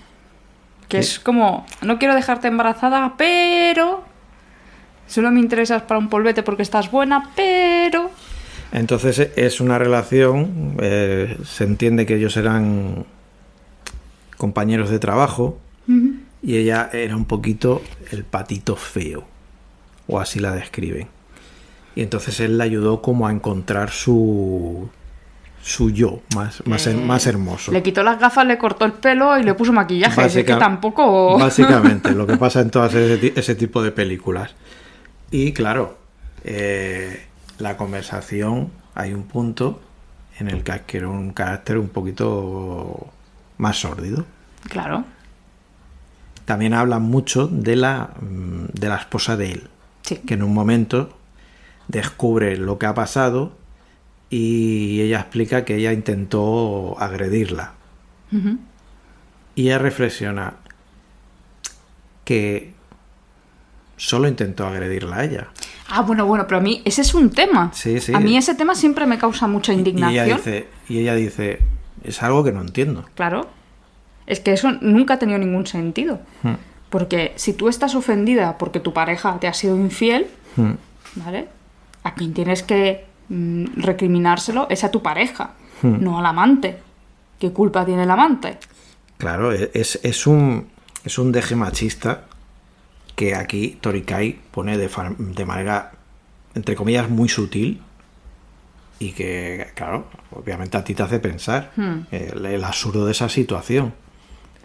Que es como, no quiero dejarte embarazada, pero... Solo me interesas para un polvete porque estás buena, pero... Entonces es una relación, se entiende que ellos eran compañeros de trabajo y ella era un poquito el patito feo, o así la describen. Y entonces él la ayudó como a encontrar su yo más hermoso. Le quitó las gafas, le cortó el pelo y le puso maquillaje. Así que tampoco... Básicamente, lo que pasa en todas ese tipo de películas. Y claro, la conversación, hay un punto en el que adquiere un carácter un poquito más sórdido. Claro. También hablan mucho de la esposa de él, sí, que en un momento descubre lo que ha pasado y ella explica que ella intentó agredirla. Y ella reflexiona que solo intentó agredirla a ella. Ah, bueno, pero a mí ese es un tema. Sí. A mí ese tema siempre me causa mucha indignación. Y ella dice, es algo que no entiendo. Claro. Es que eso nunca ha tenido ningún sentido. Porque si tú estás ofendida porque tu pareja te ha sido infiel, ¿vale? A quien tienes que recriminárselo es a tu pareja, no al amante. ¿Qué culpa tiene el amante? Claro, es un deje machista que aquí Torikai pone de manera, entre comillas, muy sutil y que, claro, obviamente a ti te hace pensar el absurdo de esa situación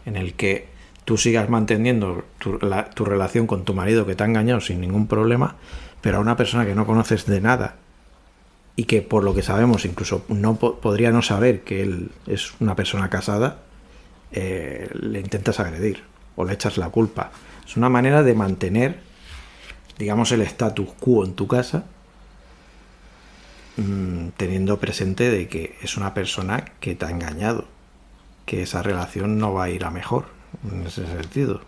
en el que tú sigas manteniendo tu relación con tu marido que te ha engañado sin ningún problema, pero a una persona que no conoces de nada y que por lo que sabemos incluso no podría no saber que él es una persona casada, le intentas agredir o le echas la culpa. Es una manera de mantener, digamos, el status quo en tu casa, teniendo presente de que es una persona que te ha engañado, que esa relación no va a ir a mejor en ese sentido.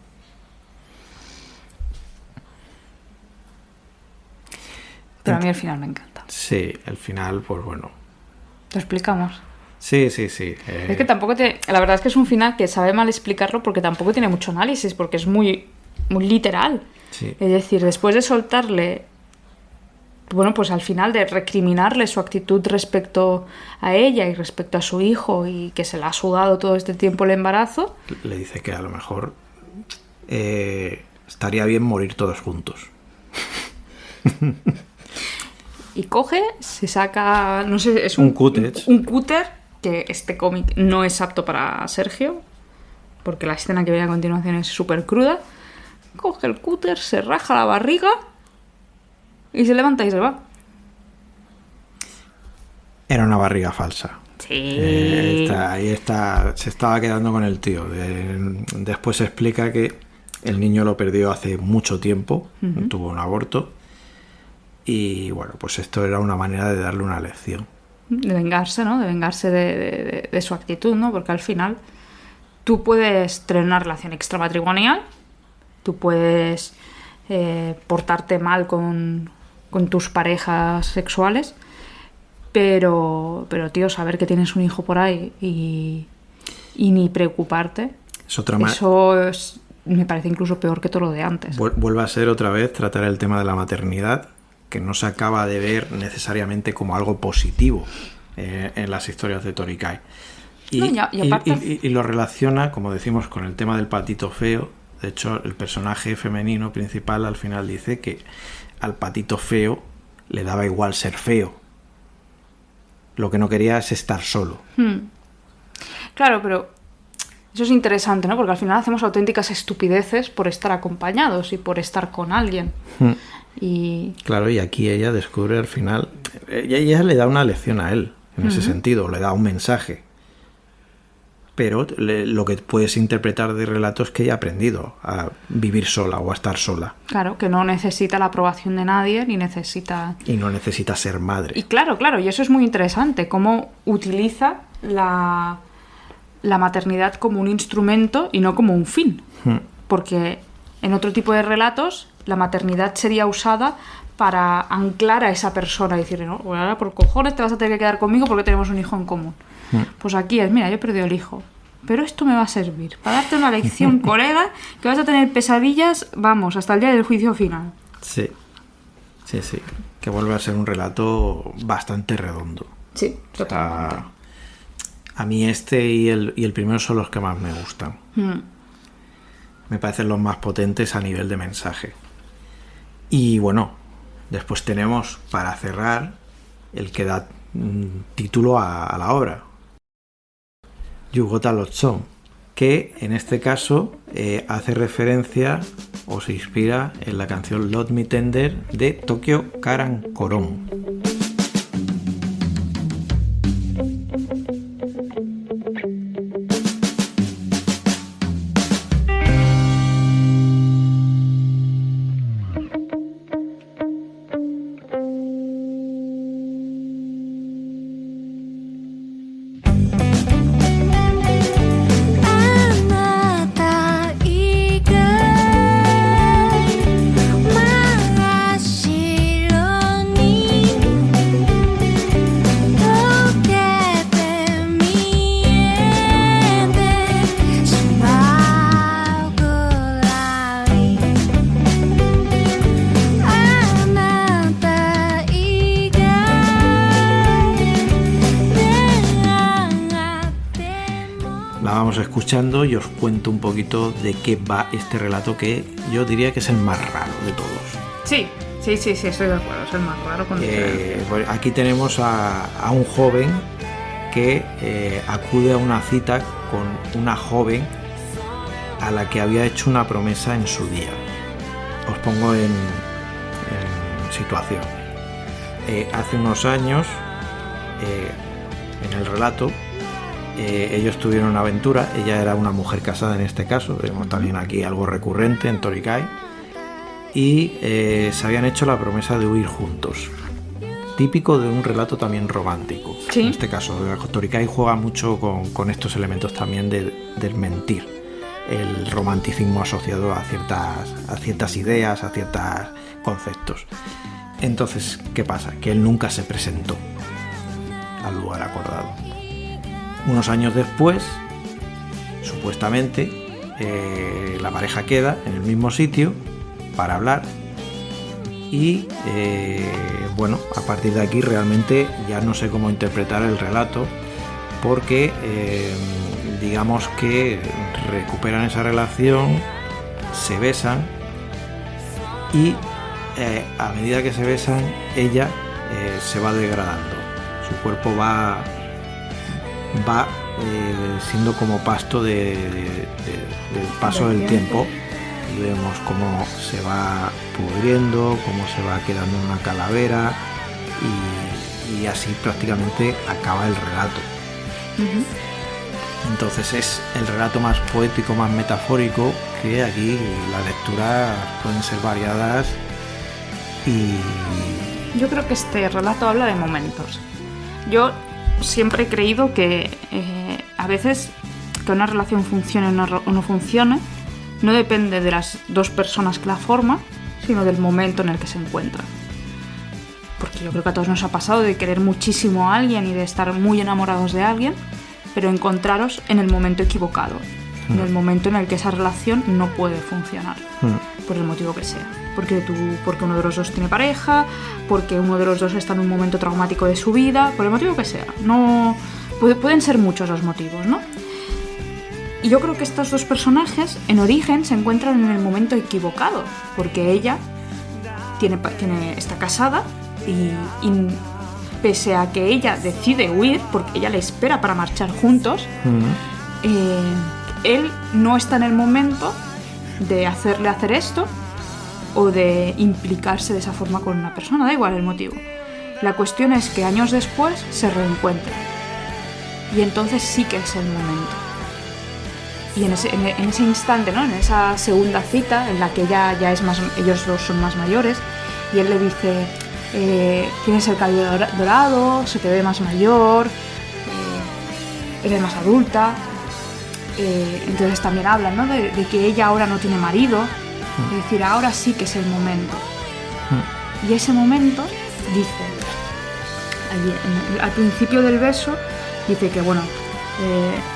Pero a mí el final me encanta. Sí, el final, pues bueno. ¿Lo explicamos? Sí. Es que tampoco la verdad es que es un final que sabe mal explicarlo porque tampoco tiene mucho análisis, porque es muy literal. Sí. Es decir, después de soltarle, bueno, pues al final de recriminarle su actitud respecto a ella y respecto a su hijo y que se la ha sudado todo este tiempo el embarazo, le dice que a lo mejor estaría bien morir todos juntos. Y coge, se saca, no sé, es un cúter. Un cúter, que este cómic no es apto para Sergio, porque la escena que viene a continuación es súper cruda, coge el cúter, se raja la barriga y se levanta y se va. Era una barriga falsa. Sí. Ahí está, se estaba quedando con el tío. Después se explica que el niño lo perdió hace mucho tiempo, tuvo un aborto. Y bueno, pues esto era una manera de darle una lección. De vengarse, ¿no? De vengarse de su actitud, ¿no? Porque al final tú puedes tener una relación extramatrimonial, tú puedes portarte mal con tus parejas sexuales, pero tío, saber que tienes un hijo por ahí y ni preocuparte, me parece incluso peor que todo lo de antes. Vuelve a ser otra vez tratar el tema de la maternidad, que no se acaba de ver necesariamente como algo positivo en las historias de Torikai. Y lo relaciona, como decimos, con el tema del patito feo. De hecho, el personaje femenino principal al final dice que al patito feo le daba igual ser feo. Lo que no quería es estar solo. Claro, pero eso es interesante, ¿no? Porque al final hacemos auténticas estupideces por estar acompañados y por estar con alguien. Claro, y aquí ella descubre al final... Ella le da una lección a él, en ese sentido, le da un mensaje. Pero lo que puedes interpretar de relato es que ella ha aprendido a vivir sola o a estar sola. Claro, que no necesita la aprobación de nadie, ni necesita... Y no necesita ser madre. Y claro, y eso es muy interesante, cómo utiliza la maternidad como un instrumento y no como un fin. Porque en otro tipo de relatos la maternidad sería usada para anclar a esa persona y decirle, no, bueno, ahora por cojones te vas a tener que quedar conmigo porque tenemos un hijo en común. Pues aquí es, mira, yo he perdido el hijo, pero esto me va a servir para darte una lección, colega, que vas a tener pesadillas, vamos, hasta el día del juicio final. Sí, que vuelve a ser un relato bastante redondo. Sí, totalmente. A mí este y el primero son los que más me gustan. Me parecen los más potentes a nivel de mensaje. Y bueno, después tenemos, para cerrar, el que da título a la obra, You Got a Lot Song, que en este caso hace referencia o se inspira en la canción Love Me Tender de Tokyo Karan Koron. Escuchando y os cuento un poquito de qué va este relato, que yo diría que es el más raro de todos. Sí, estoy de acuerdo, es el más raro. Pues aquí tenemos a un joven que acude a una cita con una joven a la que había hecho una promesa en su día. Os pongo en situación. Hace unos años, en el relato, ellos tuvieron una aventura. Ella era una mujer casada en este caso, vemos también aquí algo recurrente en Torikai, y se habían hecho la promesa de huir juntos, típico de un relato también romántico. ¿Sí? En este caso Torikai juega mucho con estos elementos también del mentir, el romanticismo asociado a ciertas ideas, a ciertos conceptos. Entonces, ¿qué pasa? Que él nunca se presentó al lugar acordado. Unos años después, supuestamente, la pareja queda en el mismo sitio para hablar y, bueno, a partir de aquí realmente ya no sé cómo interpretar el relato, porque digamos que recuperan esa relación, se besan y a medida que se besan ella se va degradando, su cuerpo va siendo como pasto del paso del tiempo, y vemos cómo se va pudriendo, cómo se va quedando en una calavera y así prácticamente acaba el relato. Entonces es el relato más poético, más metafórico, que aquí las lecturas pueden ser variadas y... Yo creo que este relato habla de momentos. Yo siempre he creído que a veces que una relación funcione o no funcione no depende de las dos personas que la forman, sino del momento en el que se encuentran. Porque yo creo que a todos nos ha pasado de querer muchísimo a alguien y de estar muy enamorados de alguien, pero encontraros en el momento equivocado, en el momento en el que esa relación no puede funcionar, por el motivo que sea. Porque uno de los dos tiene pareja, porque uno de los dos está en un momento traumático de su vida, por el motivo que sea. No, pueden ser muchos los motivos, ¿no? Y yo creo que estos dos personajes, en origen, se encuentran en el momento equivocado, porque ella está casada y pese a que ella decide huir, porque ella le espera para marchar juntos, él no está en el momento de hacerle hacer esto o de implicarse de esa forma con una persona, da igual el motivo. La cuestión es que años después se reencuentran y entonces sí que es el momento. Y en ese instante, ¿no? En esa segunda cita en la que ella ya es más, ellos dos son más mayores y él le dice: tienes el cabello dorado, se te ve más mayor, eres más adulta. Entonces también hablan, ¿no? de que ella ahora no tiene marido, es decir, ahora sí que es el momento. Y ese momento, dice, al principio del beso, dice que bueno,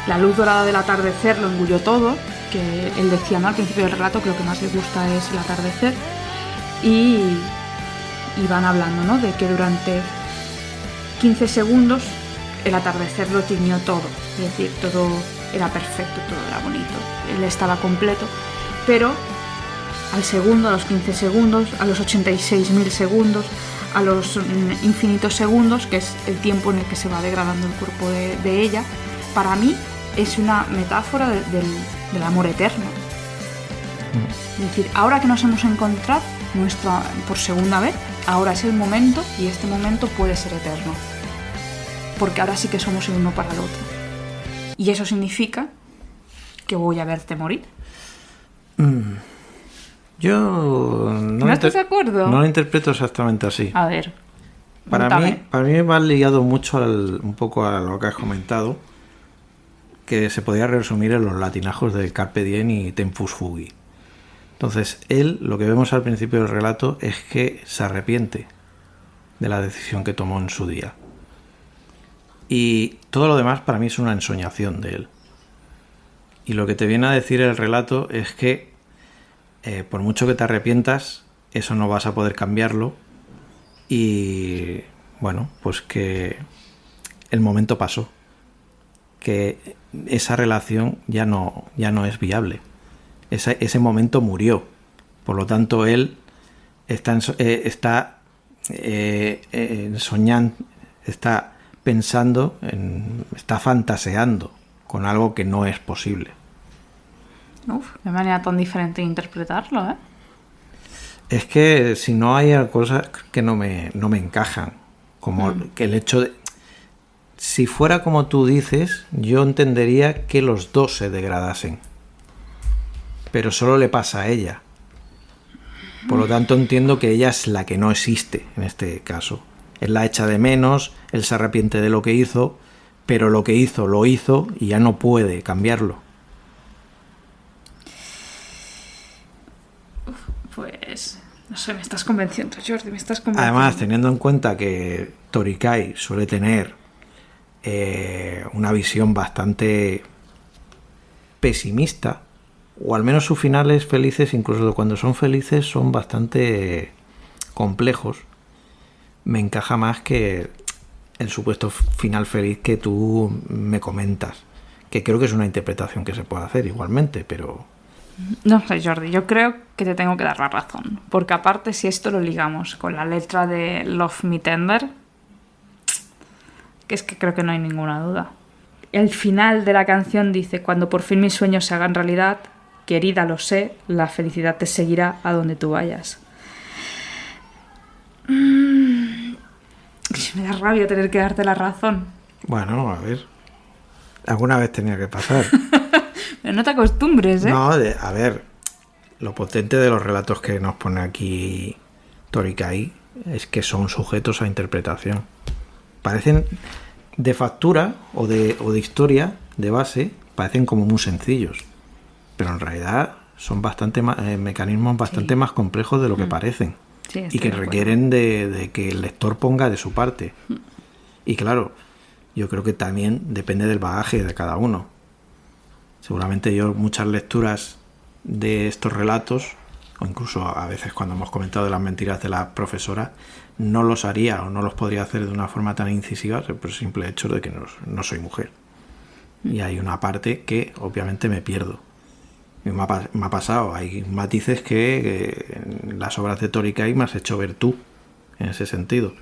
la luz dorada del atardecer lo engulló todo, que él decía, ¿no? Al principio del relato que lo que más le gusta es el atardecer, y van hablando, ¿no? De que durante 15 segundos el atardecer lo tiñó todo, es decir, todo era perfecto, todo era bonito, él estaba completo, pero al segundo, a los 15 segundos, a los 86.000 segundos, a los infinitos segundos, que es el tiempo en el que se va degradando el cuerpo de ella, para mí es una metáfora del amor eterno. Es decir, ahora que nos hemos encontrado por segunda vez, ahora es el momento y este momento puede ser eterno. Porque ahora sí que somos el uno para el otro. Y eso significa que voy a verte morir. Yo ¿No estás de acuerdo? No lo interpreto exactamente así. A ver, Para mí me va ligado mucho un poco a lo que has comentado, que se podría resumir en los latinajos de Carpe Diem y Tempus Fugit. Entonces, él, lo que vemos al principio del relato es que se arrepiente de la decisión que tomó en su día. Y todo lo demás para mí es una ensoñación de él. Y lo que te viene a decir el relato es que por mucho que te arrepientas, eso no vas a poder cambiarlo. Y bueno, pues que el momento pasó. Que esa relación ya no es viable. Ese momento murió. Por lo tanto, él está soñando, está pensando, está fantaseando con algo que no es posible. Uf, de manera tan diferente de interpretarlo, ¿eh? Es que si no hay cosas que no me encajan, como que el hecho de... Si fuera como tú dices, yo entendería que los dos se degradasen. Pero solo le pasa a ella. Por lo tanto, entiendo que ella es la que no existe en este caso. Él la echa de menos, él se arrepiente de lo que hizo, pero lo que hizo, lo hizo y ya no puede cambiarlo. Pues... no sé, me estás convenciendo, Jordi, me estás convenciendo. Además, teniendo en cuenta que Torikai suele tener una visión bastante pesimista, o al menos sus finales felices, incluso cuando son felices, son bastante complejos, me encaja más que el supuesto final feliz que tú me comentas, que creo que es una interpretación que se puede hacer igualmente, pero... No sé, Jordi, yo creo que te tengo que dar la razón, porque aparte si esto lo ligamos con la letra de Love Me Tender, que es que creo que no hay ninguna duda. El final de la canción dice: cuando por fin mis sueños se hagan realidad, querida, lo sé, la felicidad te seguirá a donde tú vayas. Me da rabia tener que darte la razón. Bueno, a ver. Alguna vez tenía que pasar. Pero no te acostumbres, ¿eh? No, a ver. Lo potente de los relatos que nos pone aquí Torikai es que son sujetos a interpretación. Parecen de factura o de historia, de base, parecen como muy sencillos. Pero en realidad son bastante mecanismos bastante más complejos de lo que parecen. Sí, y que requieren de que el lector ponga de su parte. Y claro, yo creo que también depende del bagaje de cada uno. Seguramente yo muchas lecturas de estos relatos, o incluso a veces cuando hemos comentado de las mentiras de la profesora, no los haría o no los podría hacer de una forma tan incisiva por el simple hecho de que no soy mujer. Y hay una parte que obviamente me pierdo. Y me ha pasado, hay matices que en las obras de Torikai me has hecho ver tú, en ese sentido.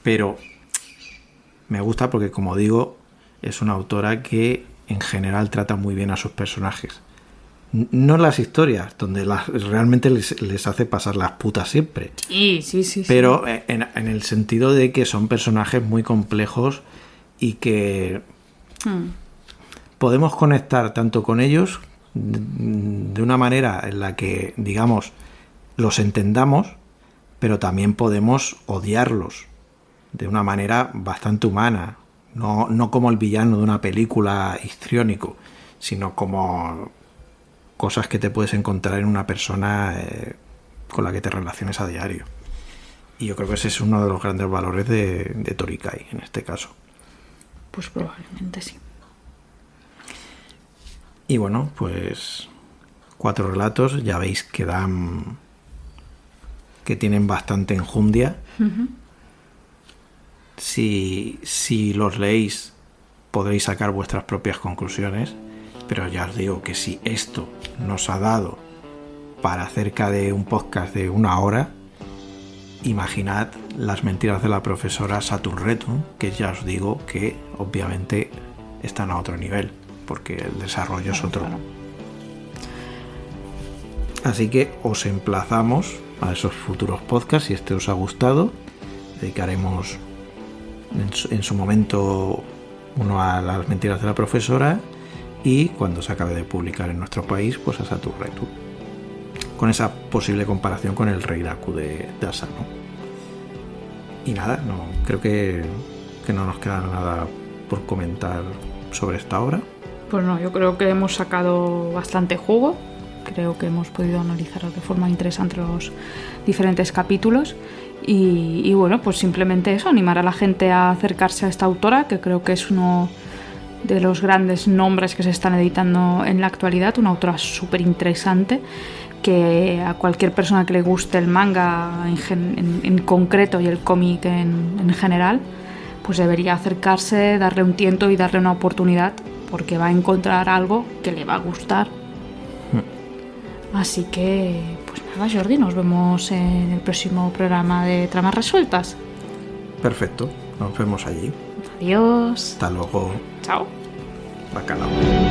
Pero me gusta porque, como digo, es una autora que en general trata muy bien a sus personajes. No las historias, donde realmente les hace pasar las putas siempre. Sí. Pero en el sentido de que son personajes muy complejos y que podemos conectar tanto con ellos de una manera en la que, digamos, los entendamos, pero también podemos odiarlos de una manera bastante humana. No como el villano de una película histriónico, sino como cosas que te puedes encontrar en una persona con la que te relaciones a diario. Y yo creo que ese es uno de los grandes valores de Torikai, en este caso. Pues probablemente sí. Y bueno, pues 4 relatos, ya veis que tienen bastante enjundia. Uh-huh. Si los leéis podréis sacar vuestras propias conclusiones, pero ya os digo que si esto nos ha dado para cerca de un podcast de 1 hora, imaginad las mentiras de la profesora Saturn Return, que ya os digo que obviamente están a otro nivel, porque el desarrollo es otro. Así que os emplazamos a esos futuros podcasts. Si este os ha gustado, dedicaremos en su momento uno a las mentiras de la profesora y cuando se acabe de publicar en nuestro país, pues a Saturn Return, con esa posible comparación con el Reiraku de Asano. Y nada, creo que no nos queda nada por comentar sobre esta obra. Pues no, yo creo que hemos sacado bastante jugo. Creo que hemos podido analizar de forma interesante los diferentes capítulos. Y bueno, pues simplemente eso, animar a la gente a acercarse a esta autora, que creo que es uno de los grandes nombres que se están editando en la actualidad, una autora súper interesante, que a cualquier persona que le guste el manga en concreto y el cómic en general, pues debería acercarse, darle un tiento y darle una oportunidad, porque va a encontrar algo que le va a gustar. Así que, pues nada, Jordi, nos vemos en el próximo programa de Tramas Resueltas. Perfecto, nos vemos allí. Adiós. Hasta luego. Chao. Bacalao.